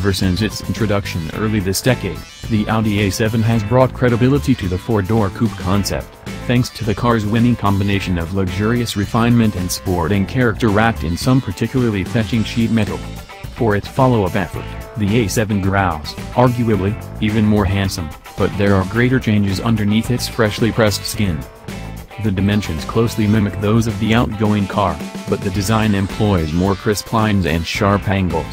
Ever since its introduction early this decade, the Audi A7 has brought credibility to the four-door coupe concept, thanks to the car's winning combination of luxurious refinement and sporting character wrapped in some particularly fetching sheet metal. For its follow-up effort, the A7 grows, arguably, even more handsome, but there are greater changes underneath its freshly pressed skin. The dimensions closely mimic those of the outgoing car, but the design employs more crisp lines and sharp angles.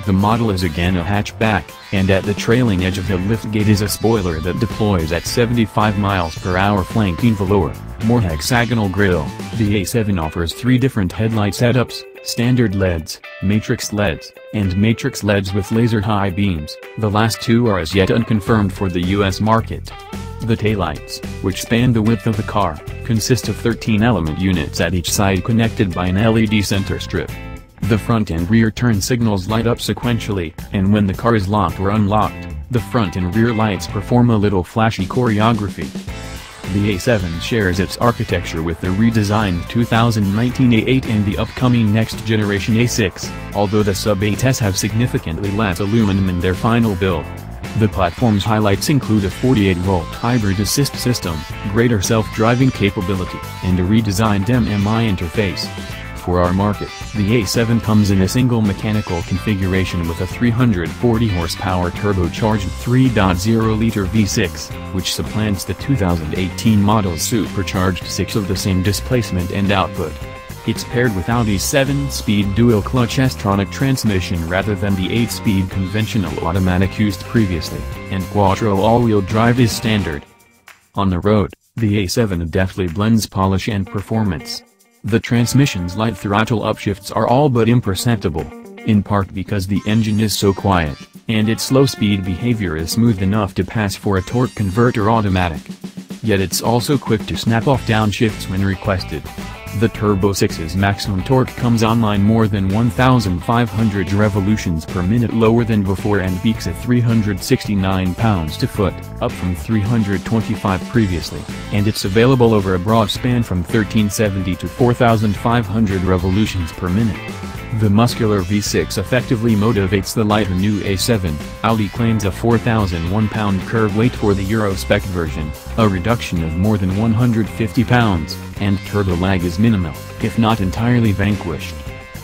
The model is again a hatchback, and at the trailing edge of the liftgate is a spoiler that deploys at 75 miles per hour, flanking the lower, more hexagonal grille. The A7 offers 3 different headlight setups: standard LEDs, matrix LEDs, and matrix LEDs with laser high beams. The last 2 are as yet unconfirmed for the US market. The taillights, which span the width of the car, consist of 13 element units at each side connected by an LED center strip. The front and rear turn signals light up sequentially, and when the car is locked or unlocked, the front and rear lights perform a little flashy choreography. The A7 shares its architecture with the redesigned 2019 A8 and the upcoming next generation A6, although the sub-8s have significantly less aluminum in their final build. The platform's highlights include a 48-volt hybrid assist system, greater self-driving capability, and a redesigned MMI interface. For our market, the A7 comes in a single mechanical configuration with a 340 horsepower turbocharged 3.0-liter V6, which supplants the 2018 model's supercharged 6 of the same displacement and output. It's paired with Audi's 7-speed dual-clutch S-tronic transmission rather than the 8-speed conventional automatic used previously, and Quattro all-wheel drive is standard. On the road, the A7 deftly blends polish and performance. The transmission's light-throttle upshifts are all but imperceptible, in part because the engine is so quiet, and its slow-speed behavior is smooth enough to pass for a torque converter automatic. Yet it's also quick to snap off downshifts when requested. The Turbo 6's maximum torque comes online more than 1,500 revolutions per minute lower than before and peaks at 369 pounds-to-foot, up from 325 previously, and it's available over a broad span from 1,370 to 4,500 revolutions per minute. The muscular V6 effectively motivates the lighter new A7. Audi claims a 4,001 pound curb weight for the Euro-spec version, a reduction of more than 150 pounds, and turbo lag is minimal, if not entirely vanquished.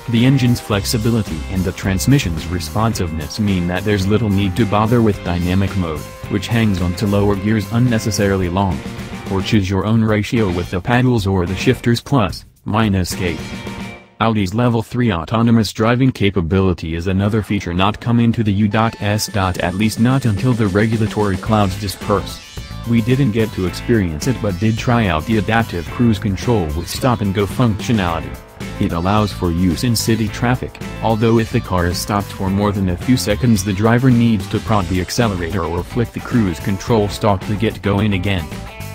The engine's flexibility and the transmission's responsiveness mean that there's little need to bother with dynamic mode, which hangs onto lower gears unnecessarily long. Or choose your own ratio with the paddles or the shifters plus/minus gate. Audi's Level 3 autonomous driving capability is another feature not coming to the U.S. At least not until the regulatory clouds disperse. We didn't get to experience it but did try out the adaptive cruise control with stop-and-go functionality. It allows for use in city traffic, although if the car is stopped for more than a few seconds the driver needs to prod the accelerator or flick the cruise control stalk to get going again.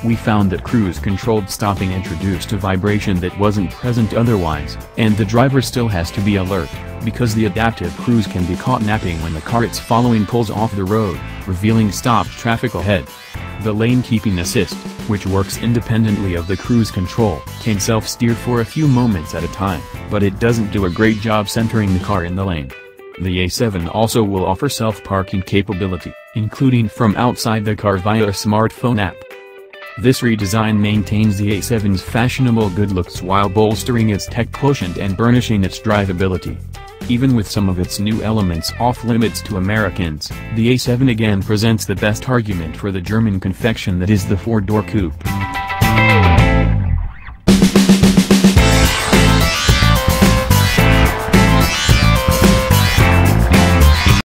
We found that cruise-controlled stopping introduced a vibration that wasn't present otherwise, and the driver still has to be alert, because the adaptive cruise can be caught napping when the car it's following pulls off the road, revealing stopped traffic ahead. The lane-keeping assist, which works independently of the cruise control, can self-steer for a few moments at a time, but it doesn't do a great job centering the car in the lane. The A7 also will offer self-parking capability, including from outside the car via a smartphone app. This redesign maintains the A7's fashionable good looks while bolstering its tech quotient and burnishing its drivability. Even with some of its new elements off-limits to Americans, the A7 again presents the best argument for the German confection that is the four-door coupe.